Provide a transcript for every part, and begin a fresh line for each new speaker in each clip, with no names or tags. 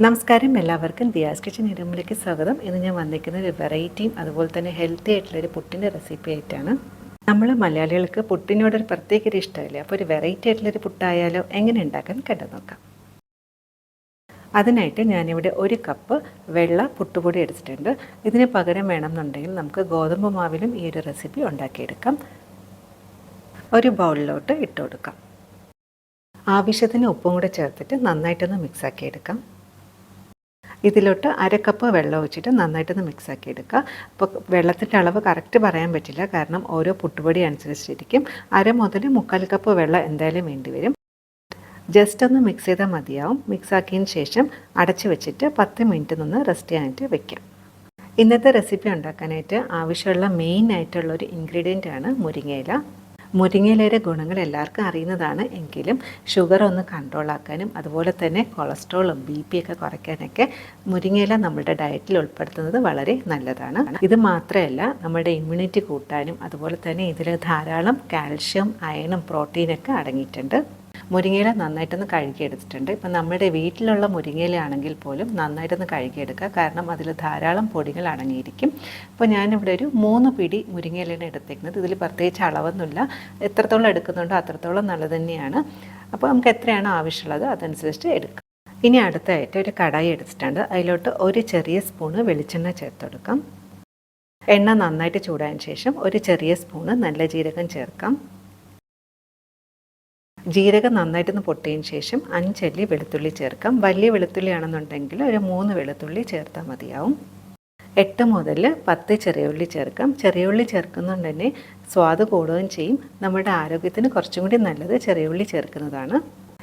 നമസ്കാരം, എല്ലാവർക്കും ദിയാസ് കിച്ചൻ റൂമിലേക്ക് സ്വാഗതം. ഇന്ന് ഞാൻ വന്നിരിക്കുന്ന ഒരു വെറൈറ്റിയും അതുപോലെ തന്നെ ഹെൽത്തി ആയിട്ടുള്ളൊരു പുട്ടിൻ്റെ റെസിപ്പി ആയിട്ടാണ്. നമ്മൾ മലയാളികൾക്ക് പുട്ടിനോടൊരു പ്രത്യേക ഒരു ഇഷ്ടമല്ലേ, അപ്പോൾ ഒരു വെറൈറ്റി ആയിട്ടുള്ളൊരു പുട്ടായാലോ, എങ്ങനെ ഉണ്ടാക്കാൻ കണ്ടു നോക്കാം. അതിനായിട്ട് ഞാനിവിടെ 1 കപ്പ് വെള്ള പുട്ടുപൊടി എടുത്തിട്ടുണ്ട്. ഇതിന് പകരം വേണമെന്നുണ്ടെങ്കിൽ നമുക്ക് ഗോതമ്പ് മാവിലും ഈ ഒരു റെസിപ്പി ഉണ്ടാക്കിയെടുക്കാം. ഒരു ബൗളിലോട്ട് ഇട്ട് കൊടുക്കാം. ആവശ്യത്തിന് ഉപ്പും കൂടെ ചേർത്തിട്ട് നന്നായിട്ടൊന്ന് മിക്സാക്കി എടുക്കാം. ഇതിലോട്ട് 1/2 കപ്പ് വെള്ളം ഒഴിച്ചിട്ട് നന്നായിട്ടൊന്ന് മിക്സാക്കി എടുക്കുക. അപ്പോൾ വെള്ളത്തിൻ്റെ അളവ് കറക്റ്റ് പറയാൻ പറ്റില്ല, കാരണം ഓരോ പുട്ടുപൊടി അനുസരിച്ചിരിക്കും. 1/2 മുതൽ 3/4 കപ്പ് വെള്ളം എന്തായാലും വേണ്ടി വരും. ജസ്റ്റ് ഒന്ന് മിക്സ് ചെയ്താൽ മതിയാവും. മിക്സാക്കിയതിന് ശേഷം അടച്ച് വെച്ചിട്ട് 10 മിനിറ്റ് നിന്ന് റെസ്റ്റ് ചെയ്യാനായിട്ട് വെക്കാം. ഇന്നത്തെ റെസിപ്പി ഉണ്ടാക്കാനായിട്ട് ആവശ്യമുള്ള മെയിൻ ആയിട്ടുള്ളൊരു ഇൻഗ്രീഡിയൻ്റ് ആണ് മുരിങ്ങയില. മുരിങ്ങയിലയുടെ ഗുണങ്ങൾ എല്ലാവർക്കും അറിയുന്നതാണ്, എങ്കിലും ഷുഗർ ഒന്ന് കൺട്രോൾ ആക്കാനും അതുപോലെ തന്നെ കൊളസ്ട്രോളും BP ഒക്കെ കുറയ്ക്കാനൊക്കെ മുരിങ്ങയില നമ്മുടെ ഡയറ്റിൽ ഉൾപ്പെടുത്തുന്നത് വളരെ നല്ലതാണ്. ഇത് മാത്രമല്ല, നമ്മുടെ ഇമ്മ്യൂണിറ്റി കൂട്ടാനും അതുപോലെ തന്നെ ഇതിൽ ധാരാളം കാൽഷ്യം, അയണും പ്രോട്ടീനൊക്കെ അടങ്ങിയിട്ടുണ്ട്. മുരിങ്ങയില നന്നായിട്ടൊന്ന് കഴുകിയെടുത്തിട്ടുണ്ട്. ഇപ്പം നമ്മുടെ വീട്ടിലുള്ള മുരിങ്ങയില ആണെങ്കിൽ പോലും നന്നായിട്ടൊന്ന് കഴുകിയെടുക്കുക, കാരണം അതിൽ ധാരാളം പൊടികൾ അടങ്ങിയിരിക്കും. അപ്പോൾ ഞാനിവിടെ ഒരു 3 പിടി മുരിങ്ങയിലാണ് എടുത്തേക്കുന്നത്. ഇതിൽ പ്രത്യേകിച്ച് അളവൊന്നുമില്ല, എത്രത്തോളം എടുക്കുന്നുണ്ടോ അത്രത്തോളം നല്ലത് തന്നെയാണ്. അപ്പോൾ നമുക്ക് എത്രയാണോ ആവശ്യമുള്ളത് അതനുസരിച്ച് എടുക്കാം. ഇനി അടുത്തായിട്ട് ഒരു കടായി എടുത്തിട്ടുണ്ട്. അതിലോട്ട് ഒരു ചെറിയ സ്പൂണ് വെളിച്ചെണ്ണ ചേർത്ത് കൊടുക്കാം. എണ്ണ നന്നായിട്ട് ചൂടായതിന് ശേഷം ഒരു ചെറിയ സ്പൂണ് നല്ല ജീരകം ചേർക്കാം. ജീരകം നന്നായിട്ടൊന്ന് പൊട്ടിയതിന് ശേഷം 5 അല്ലി വെളുത്തുള്ളി ചേർക്കാം. വലിയ വെളുത്തുള്ളി ആണെന്നുണ്ടെങ്കിൽ ഒരു 3 വെളുത്തുള്ളി ചേർത്താൽ മതിയാവും. 8 മുതൽ 10 ചെറിയ ഉള്ളി ചേർക്കാം. ചെറിയ ഉള്ളി ചേർക്കുന്നതുകൊണ്ട് തന്നെ സ്വാദ് കൂടുകയും ചെയ്യും. നമ്മുടെ ആരോഗ്യത്തിന് കുറച്ചും കൂടി നല്ലത് ചെറിയ ഉള്ളി ചേർക്കുന്നതാണ്.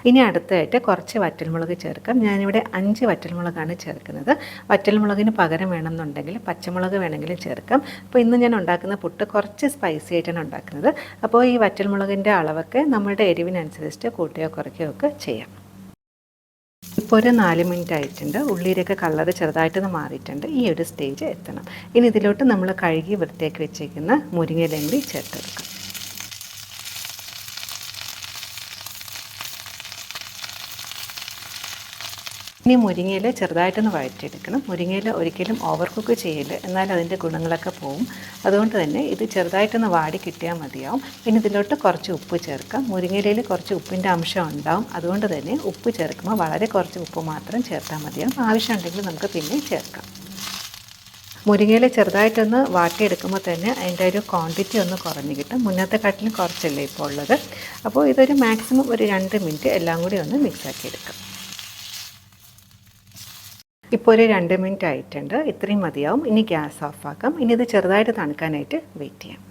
ഇനി അടുത്തായിട്ട് കുറച്ച് വറ്റൽമുളക് ചേർക്കാം. ഞാനിവിടെ 5 വറ്റൽമുളകാണ് ചേർക്കുന്നത്. വറ്റൽമുളകിന് പകരം വേണമെന്നുണ്ടെങ്കിൽ പച്ചമുളക് വേണമെങ്കിലും ചേർക്കാം. അപ്പോൾ ഇന്ന് ഞാൻ ഉണ്ടാക്കുന്ന പുട്ട് കുറച്ച് സ്പൈസി ആയിട്ടാണ് ഉണ്ടാക്കുന്നത്. അപ്പോൾ ഈ വറ്റൽമുളകിൻ്റെ അളവൊക്കെ നമ്മുടെ എരിവിനനുസരിച്ച് കൂട്ടുകയോ കുറയ്ക്കുകയോ ഒക്കെ ചെയ്യാം. ഇപ്പോൾ ഒരു 4 മിനിറ്റ് ആയിട്ടുണ്ട്. ഉള്ളിയിലൊക്കെ കളർ ചെറുതായിട്ടൊന്ന് മാറിയിട്ടുണ്ട്. ഈ ഒരു സ്റ്റേജ് എത്തണം. ഇനി ഇതിലോട്ട് നമ്മൾ കഴുകി വൃത്തിയാക്കി വെച്ചേക്കുന്ന മുരിങ്ങയിലയും കൂടി ചേർത്തെടുക്കാം. ഇനി മുരിങ്ങയില ചെറുതായിട്ടൊന്ന് വഴറ്റിയെടുക്കണം. മുരിങ്ങയില ഒരിക്കലും ഓവർ കുക്ക് ചെയ്യില്ല, എന്നാൽ അതിൻ്റെ ഗുണങ്ങളൊക്കെ പോവും. അതുകൊണ്ട് തന്നെ ഇത് ചെറുതായിട്ടൊന്ന് വാടി കിട്ടിയാൽ മതിയാവും. പിന്നെ ഇതിലോട്ട് കുറച്ച് ഉപ്പ് ചേർക്കാം. മുരിങ്ങയിലയിൽ കുറച്ച് ഉപ്പിൻ്റെ അംശം ഉണ്ടാവും. അതുകൊണ്ട് തന്നെ ഉപ്പ് ചേർക്കുമ്പോൾ വളരെ കുറച്ച് ഉപ്പ് മാത്രം ചേർത്താൽ മതിയാവും. ആവശ്യമുണ്ടെങ്കിൽ നമുക്ക് പിന്നെ ചേർക്കാം. മുരിങ്ങയില ചെറുതായിട്ടൊന്ന് വാട്ടിയെടുക്കുമ്പോൾ തന്നെ അതിൻ്റെ ഒരു ക്വാണ്ടിറ്റി ഒന്ന് കുറഞ്ഞ് കിട്ടും. മുന്നത്തെ കാട്ടിലും കുറച്ചല്ലേ ഇപ്പോൾ ഉള്ളത്. അപ്പോൾ ഇതൊരു മാക്സിമം ഒരു 2 മിനിറ്റ് എല്ലാം കൂടി ഒന്ന് മിക്സാക്കി എടുക്കാം. ഇപ്പോൾ ഒരു 2 മിനിറ്റ് ആയിട്ടുണ്ട്. ഇത്രയും മതിയാവും. ഇനി ഗ്യാസ് ഓഫാക്കാം. ഇനി ഇത് ചെറുതായിട്ട് തണുക്കാനായിട്ട് വെയിറ്റ് ചെയ്യാം.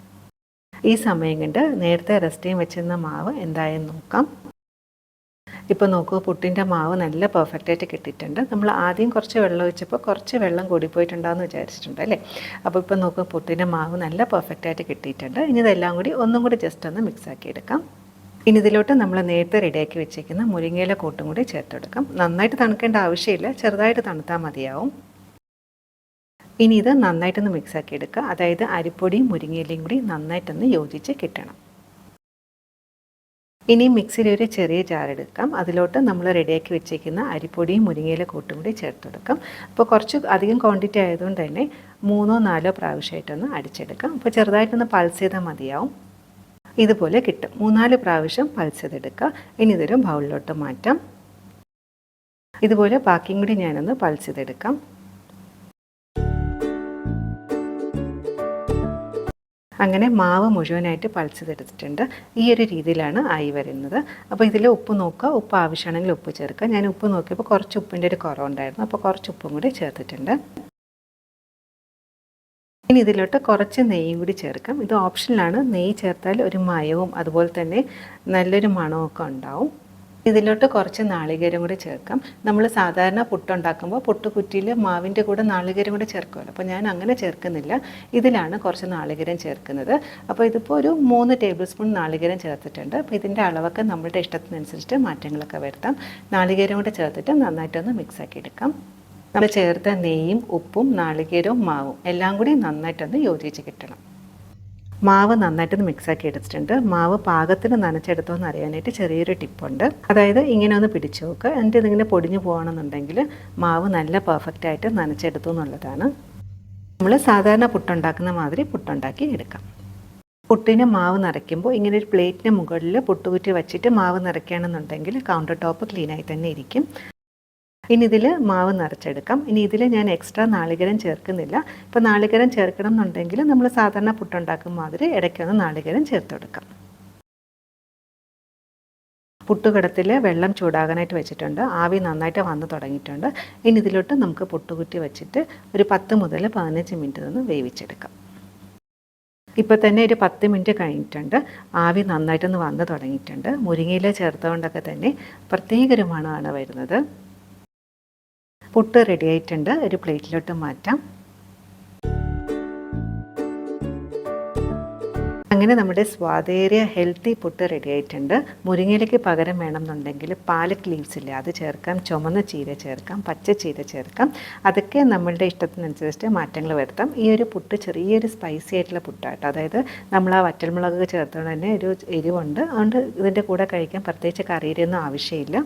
ഈ സമയം കൊണ്ട് നേരത്തെ റെസ്റ്റ് ചെയ്യാൻ വെച്ചിരുന്ന മാവ് എന്തായെന്ന് നോക്കാം. ഇപ്പോൾ നോക്കൂ, പുട്ടിൻ്റെ മാവ് നല്ല പെർഫെക്റ്റായിട്ട് കിട്ടിയിട്ടുണ്ട്. നമ്മൾ ആദ്യം കുറച്ച് വെള്ളം ഒഴിച്ചപ്പോൾ കുറച്ച് വെള്ളം കൂടിപ്പോയിട്ടുണ്ടാകുമെന്ന് വിചാരിച്ചിട്ടുണ്ട് അല്ലേ. അപ്പോൾ ഇപ്പോൾ നോക്കൂ, പുട്ടിൻ്റെ മാവ് നല്ല പെർഫെക്റ്റായിട്ട് കിട്ടിയിട്ടുണ്ട്. ഇനി ഇതെല്ലാം കൂടി ഒന്നും കൂടി ജസ്റ്റ് ഒന്ന് മിക്സാക്കി എടുക്കാം. ഇനി ഇതിലോട്ട് നമ്മൾ നേരത്തെ റെഡിയാക്കി വെച്ചേക്കുന്ന മുരിങ്ങയില കൂട്ടും കൂടി ചേർത്തെടുക്കാം. നന്നായിട്ട് തണുക്കേണ്ട ആവശ്യമില്ല, ചെറുതായിട്ട് തണുത്താൽ മതിയാവും. ഇനി ഇത് നന്നായിട്ടൊന്ന് മിക്സാക്കി എടുക്കുക. അതായത് അരിപ്പൊടിയും മുരിങ്ങയിലയും കൂടി നന്നായിട്ടൊന്ന് യോജിച്ച് കിട്ടണം. ഇനി മിക്സിയിൽ ഒരു ചെറിയ ജാർ എടുക്കാം. അതിലോട്ട് നമ്മൾ റെഡിയാക്കി വെച്ചേക്കുന്ന അരിപ്പൊടിയും മുരിങ്ങയില കൂട്ടും കൂടി ചേർത്തെടുക്കാം. അപ്പോൾ കുറച്ച് അധികം ക്വാണ്ടിറ്റി ആയതുകൊണ്ട് തന്നെ 3-4 പ്രാവശ്യമായിട്ടൊന്ന് അടിച്ചെടുക്കാം. അപ്പോൾ ചെറുതായിട്ടൊന്ന് പൾസ് ചെയ്താൽ മതിയാവും. ഇതുപോലെ കിട്ടും. 3-4 പ്രാവശ്യം പൾസ് ചെയ്തെടുക്കുക. ഇനി ഇതൊരു ബൗളിലോട്ട് മാറ്റാം. ഇതുപോലെ ബാക്കിയും കൂടി ഞാനൊന്ന് പൾസ് ചെയ്തെടുക്കാം. അങ്ങനെ മാവ് മുഴുവനായിട്ട് പൾസ് ചെയ്തെടുത്തിട്ടുണ്ട്. ഈ ഒരു രീതിയിലാണ് ആയി വരുന്നത്. അപ്പോൾ ഇതിൽ ഉപ്പ് നോക്കുക. ഉപ്പ് ആവശ്യമാണെങ്കിൽ ഉപ്പ് ചേർക്കുക. ഞാൻ ഉപ്പ് നോക്കിയപ്പോൾ കുറച്ച് ഉപ്പിൻ്റെ ഒരു കുറവുണ്ടായിരുന്നു. അപ്പോൾ കുറച്ച് ഉപ്പും കൂടി ചേർത്തിട്ടുണ്ട്. ഇനി ഇതിലോട്ട് കുറച്ച് നെയ്യും കൂടി ചേർക്കാം. ഇത് ഓപ്ഷനിലാണ്. നെയ്യ് ചേർത്താൽ ഒരു മയവും അതുപോലെ തന്നെ നല്ലൊരു മണമൊക്കെ ഉണ്ടാവും. ഇതിലോട്ട് കുറച്ച് നാളികേരം കൂടി ചേർക്കാം. നമ്മൾ സാധാരണ പുട്ടുണ്ടാക്കുമ്പോൾ പുട്ടുകുറ്റിയിൽ മാവിൻ്റെ കൂടെ നാളികേരം കൂടി ചേർക്കുമല്ലോ. അപ്പോൾ ഞാൻ അങ്ങനെ ചേർക്കുന്നില്ല. ഇതിലാണ് കുറച്ച് നാളികേരം ചേർക്കുന്നത്. അപ്പോൾ ഇതിപ്പോൾ ഒരു 3 ടേബിൾ സ്പൂൺ നാളികേരം ചേർത്തിട്ടുണ്ട്. അപ്പോൾ ഇതിൻ്റെ അളവൊക്കെ നമ്മളുടെ ഇഷ്ടത്തിനനുസരിച്ച് മാറ്റങ്ങളൊക്കെ വരുത്താം. നാളികേരം കൂടി ചേർത്തിട്ട് നന്നായിട്ടൊന്ന് മിക്സാക്കി എടുക്കാം. നമ്മൾ ചേർത്ത നെയ്യും ഉപ്പും നാളികേരവും മാവും എല്ലാം കൂടി നന്നായിട്ടൊന്ന് യോജിച്ച് കിട്ടണം. മാവ് നന്നായിട്ട് മിക്സാക്കി എടുത്തിട്ടുണ്ട്. മാവ് പാകത്തിന് നനച്ചെടുത്തോ എന്ന് അറിയാനായിട്ട് ചെറിയൊരു ടിപ്പുണ്ട്. അതായത് ഇങ്ങനെ ഒന്ന് പിടിച്ചു നോക്കുക. എന്നിട്ട് ഇതിങ്ങനെ പൊടിഞ്ഞു പോകണമെന്നുണ്ടെങ്കിൽ മാവ് നല്ല പെർഫെക്റ്റായിട്ട് നനച്ചെടുത്തു എന്നുള്ളതാണ്. നമ്മൾ സാധാരണ പുട്ടുണ്ടാക്കുന്ന മാതിരി പുട്ടുണ്ടാക്കി എടുക്കാം. പുട്ടിന് മാവ് നിറയ്ക്കുമ്പോൾ ഇങ്ങനെ ഒരു പ്ലേറ്റിന് മുകളിൽ പുട്ടുകുറ്റി വച്ചിട്ട് മാവ് നിറയ്ക്കുകയാണെന്നുണ്ടെങ്കിൽ കൗണ്ടർ ടോപ്പ് ക്ലീനായി തന്നെ ഇരിക്കും. ഇനി ഇതിൽ മാവ് നിറച്ചെടുക്കാം. ഇനി ഇതിൽ ഞാൻ എക്സ്ട്രാ നാളികേരം ചേർക്കുന്നില്ല. ഇപ്പോൾ നാളികേരം ചേർക്കണം എന്നുണ്ടെങ്കിൽ നമ്മൾ സാധാരണ പുട്ടുണ്ടാക്കും മാതിരി ഇടയ്ക്കൊന്ന് നാളികേരം ചേർത്ത് കൊടുക്കാം. പുട്ടുകടത്തിൽ വെള്ളം ചൂടാകാനായിട്ട് വെച്ചിട്ടുണ്ട്. ആവി നന്നായിട്ട് വന്ന് തുടങ്ങിയിട്ടുണ്ട്. ഇനി ഇതിലോട്ട് നമുക്ക് പുട്ടുകുറ്റി വെച്ചിട്ട് ഒരു 10 മുതൽ 15 മിനിറ്റ് നിന്ന് വേവിച്ചെടുക്കാം. ഇപ്പോൾ തന്നെ ഒരു 10 മിനിറ്റ് കഴിഞ്ഞിട്ടുണ്ട്. ആവി നന്നായിട്ടൊന്ന് വന്ന് തുടങ്ങിയിട്ടുണ്ട്. മുരിങ്ങയില ചേർത്തുകൊണ്ടൊക്കെ തന്നെ പ്രത്യേക ഒരു മണമാണ് വരുന്നത്. പുട്ട് റെഡി ആയിട്ടുണ്ട്. ഒരു പ്ലേറ്റിലോട്ട് മാറ്റാം. അങ്ങനെ നമ്മുടെ സ്വാദേറിയ ഹെൽത്തി പുട്ട് റെഡി ആയിട്ടുണ്ട്. മുരിങ്ങയിലേക്ക് പകരം വേണമെന്നുണ്ടെങ്കിൽ പാലറ്റ് ലീവ്സ് ഇല്ല, അത് ചേർക്കാം. ചുമന്ന ചീര ചേർക്കാം, പച്ച ചീര ചേർക്കാം. അതൊക്കെ നമ്മളുടെ ഇഷ്ടത്തിനനുസരിച്ച് മാറ്റങ്ങൾ വരുത്താം. ഈ ഒരു പുട്ട് ചെറിയൊരു സ്പൈസി ആയിട്ടുള്ള പുട്ടാട്ടോ. അതായത് നമ്മൾ ആ വറ്റൽമുളക് ചേർത്തുകൊണ്ട് തന്നെ ഒരു എരിവുണ്ട്. അതുകൊണ്ട് ഇതിൻ്റെ കൂടെ കഴിക്കാൻ പ്രത്യേകിച്ച് കറിയൊന്നും ആവശ്യമില്ല.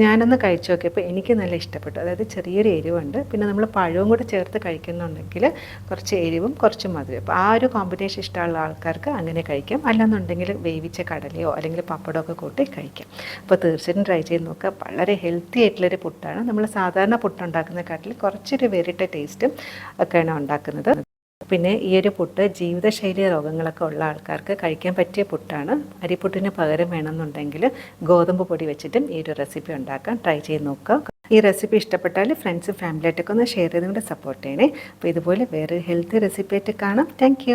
ഞാനൊന്ന് കഴിച്ചു നോക്കിയപ്പോൾ എനിക്ക് നല്ല ഇഷ്ടപ്പെട്ടു. അതായത് ചെറിയൊരു എരിവുണ്ട്. പിന്നെ നമ്മൾ പഴവും കൂടെ ചേർത്ത് കഴിക്കുന്നുണ്ടെങ്കിൽ കുറച്ച് എരിവും കുറച്ച് മധുരം. അപ്പോൾ ആ ഒരു കോമ്പിനേഷൻ ഇഷ്ടമുള്ള ആൾക്കാർക്ക് അങ്ങനെ കഴിക്കാം. അല്ലെന്നുണ്ടെങ്കിൽ വേവിച്ച കടലയോ അല്ലെങ്കിൽ പപ്പടമൊക്കെ കൂട്ടി കഴിക്കാം. അപ്പോൾ തീർച്ചയായിട്ടും ട്രൈ ചെയ്ത് നോക്കുക. വളരെ ഹെൽത്തി ആയിട്ടുള്ളൊരു പുട്ടാണ്. നമ്മൾ സാധാരണ പുട്ടുണ്ടാക്കുന്നതിനെക്കാട്ടിൽ കുറച്ചൊരു വേറിട്ട ടേസ്റ്റും ഒക്കെയാണ് ഉണ്ടാക്കുന്നത്. പിന്നെ ഈ ഒരു പുട്ട് ജീവിതശൈലി രോഗങ്ങളൊക്കെ ഉള്ള ആൾക്കാർക്ക് കഴിക്കാൻ പറ്റിയ പുട്ടാണ്. അരിപ്പുട്ടിന് പകരം വേണമെന്നുണ്ടെങ്കിൽ ഗോതമ്പ് പൊടി വെച്ചിട്ടും ഈ ഒരു റെസിപ്പി ഉണ്ടാക്കാം. ട്രൈ ചെയ്ത് നോക്കുക. ഈ റെസിപ്പി ഇഷ്ടപ്പെട്ടാൽ ഫ്രണ്ട്സും ഫാമിലിയായിട്ടൊക്കെ ഒന്ന് ഷെയർ ചെയ്തുകൊണ്ട് സപ്പോർട്ട് ചെയ്യണേ. അപ്പോൾ ഇതുപോലെ വേറെ ഹെൽത്തി റെസിപ്പി ആയിട്ട് കാണാം. താങ്ക്